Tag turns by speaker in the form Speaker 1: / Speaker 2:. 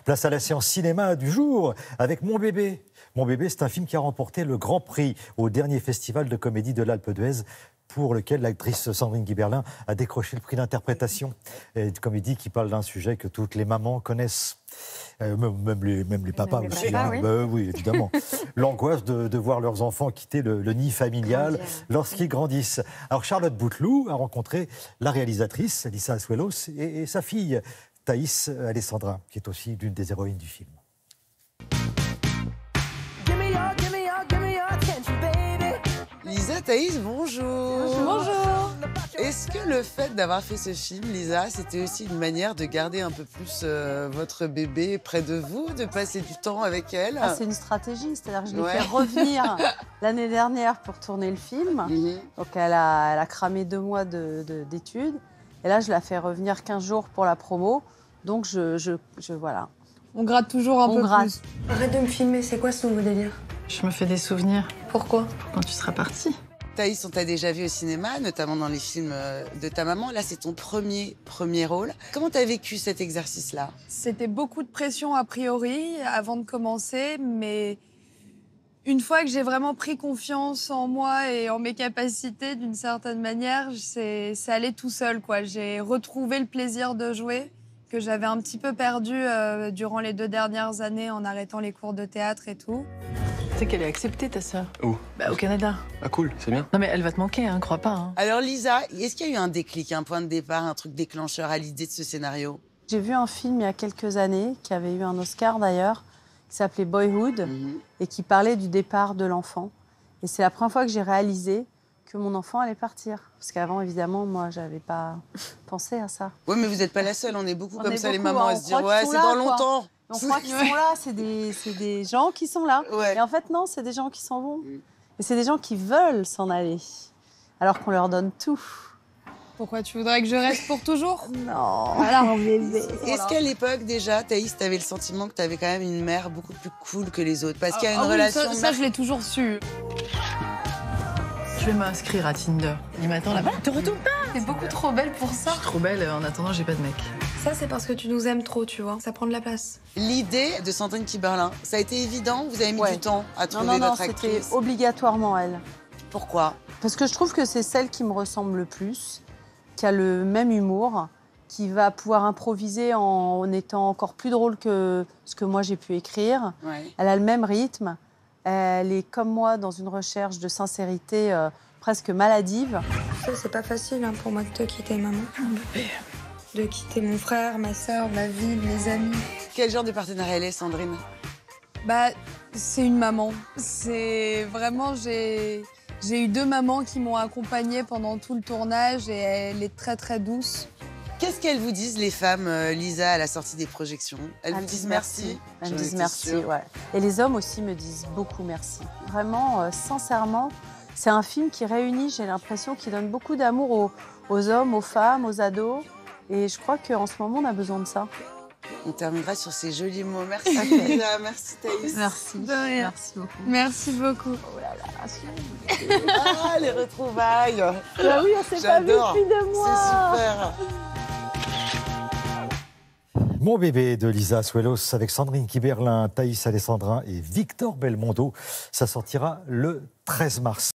Speaker 1: Place à la séance cinéma du jour avec Mon bébé. Mon bébé, c'est un film qui a remporté le Grand Prix au dernier festival de comédie de l'Alpe d'Huez, pour lequel l'actrice Sandrine Kiberlin a décroché le prix d'interprétation. Une comédie qui parle d'un sujet que toutes les mamans connaissent. Même les papas
Speaker 2: les
Speaker 1: aussi.
Speaker 2: papas,
Speaker 1: hein.
Speaker 2: oui.
Speaker 1: Oui, évidemment. L'angoisse de voir leurs enfants quitter le nid familial lorsqu'ils grandissent. Alors Charlotte Bouteloup a rencontré la réalisatrice Lisa Azuelos et sa fille Thaïs Alessandra, qui est aussi l'une des héroïnes du film.
Speaker 3: Lisa, Thaïs, bonjour.
Speaker 2: Bonjour.
Speaker 3: Est-ce que le fait d'avoir fait ce film, Lisa, c'était aussi une manière de garder un peu plus votre bébé près de vous, de passer du temps avec elle?
Speaker 2: C'est une stratégie, c'est-à-dire que je l'ai fait revenir l'année dernière pour tourner le film. Donc elle a cramé 2 mois d'études. Et là, je la fais revenir 15 jours pour la promo. Donc voilà.
Speaker 4: On gratte toujours un peu plus.
Speaker 5: Arrête de me filmer, c'est quoi ce nouveau délire?
Speaker 6: Je me fais des souvenirs.
Speaker 5: Pourquoi?
Speaker 6: Quand tu seras partie.
Speaker 3: Thaïs, on t'a déjà vu au cinéma, notamment dans les films de ta maman. Là, c'est ton premier rôle. Comment t'as vécu cet exercice-là?
Speaker 4: C'était beaucoup de pression a priori avant de commencer, mais une fois que j'ai vraiment pris confiance en moi et en mes capacités, d'une certaine manière, c'est allé tout seul, quoi. J'ai retrouvé le plaisir de jouer que j'avais un petit peu perdu durant les 2 dernières années en arrêtant les cours de théâtre et tout.
Speaker 6: Tu sais qu'elle est acceptée, ta sœur?
Speaker 7: Où?
Speaker 6: Au Canada.
Speaker 7: Ah cool, c'est bien.
Speaker 6: Non mais elle va te manquer, hein, crois pas. Hein.
Speaker 3: Alors Lisa, est-ce qu'il y a eu un déclic, un point de départ, un truc déclencheur à l'idée de ce scénario?
Speaker 2: J'ai vu un film il y a quelques années, qui avait eu un Oscar d'ailleurs, qui s'appelait Boyhood, et qui parlait du départ de l'enfant. Et c'est la première fois que j'ai réalisé que mon enfant allait partir. Parce qu'avant, évidemment, moi, j'avais pas pensé à ça.
Speaker 3: Oui, mais vous n'êtes pas la seule, on est beaucoup comme ça, les
Speaker 2: beaucoup,
Speaker 3: mamans,
Speaker 2: hein,
Speaker 3: à se dire,
Speaker 2: on croit qu'ils
Speaker 3: ouais,
Speaker 2: sont
Speaker 3: c'est
Speaker 2: là,
Speaker 3: dans
Speaker 2: quoi.
Speaker 3: longtemps.
Speaker 2: On croit qu'ils sont là, c'est des gens qui sont là.
Speaker 3: Ouais.
Speaker 2: Et en fait, non, c'est des gens qui s'en vont. Et c'est des gens qui veulent s'en aller, alors qu'on leur donne tout.
Speaker 4: Pourquoi tu voudrais que je reste pour toujours?
Speaker 2: Non,
Speaker 4: voilà.
Speaker 2: mon bébé.
Speaker 3: Est-ce qu'à l'époque, déjà, Thaïs, t'avais le sentiment que t'avais quand même une mère beaucoup plus cool que les autres? Parce qu'il y a une relation...
Speaker 4: Ça, je l'ai toujours su.
Speaker 6: Je vais m'inscrire à Tinder. Il m'attend là-bas. Te retourne pas.
Speaker 5: T'es beaucoup trop belle pour ça.
Speaker 6: Je suis trop belle, en attendant, j'ai pas de mec.
Speaker 5: Ça, c'est parce que tu nous aimes trop, tu vois. Ça prend de la place.
Speaker 3: L'idée de Sandrine Kiberlin, ça a été évident? Vous avez mis du temps à trouver
Speaker 2: Non,
Speaker 3: votre
Speaker 2: c'était
Speaker 3: actrice?
Speaker 2: obligatoirement elle.
Speaker 3: Pourquoi?
Speaker 2: Parce que je trouve que c'est celle qui me ressemble le plus, qui a le même humour, qui va pouvoir improviser en étant encore plus drôle que ce que moi j'ai pu écrire.
Speaker 3: Ouais.
Speaker 2: Elle a le même rythme. Elle est comme moi dans une recherche de sincérité presque maladive.
Speaker 5: Tu sais, c'est pas facile pour moi de te quitter, maman. De quitter mon frère, ma sœur, ma vie, mes amis.
Speaker 3: Quel genre de partenariat elle est, Sandrine?
Speaker 4: Bah, c'est une maman. C'est vraiment, j'ai eu 2 mamans qui m'ont accompagnée pendant tout le tournage et elle est très très douce.
Speaker 3: Qu'est-ce qu'elles vous disent, les femmes, Lisa, à la sortie des projections? Elles vous disent merci?
Speaker 2: Elles me disent merci, ouais. Et les hommes aussi me disent beaucoup merci. Vraiment, sincèrement, c'est un film qui réunit, j'ai l'impression, qui donne beaucoup d'amour aux hommes, aux femmes, aux ados. Et je crois qu'en ce moment, on a besoin de ça.
Speaker 3: On terminera sur ces jolis mots. Merci, Lisa. Merci, Thaïs.
Speaker 2: Merci.
Speaker 4: De rien.
Speaker 2: Merci beaucoup.
Speaker 4: Merci beaucoup.
Speaker 2: Oh là là,
Speaker 3: Ah, les retrouvailles.
Speaker 2: bah oui, on s'est pas vu
Speaker 3: J'adore.
Speaker 2: depuis 2 mois.
Speaker 3: C'est super.
Speaker 1: Mon bébé de Lisa Azuelos avec Sandrine Kiberlin, Thaïs Alessandra et Victor Belmondo. Ça sortira le 13 mars.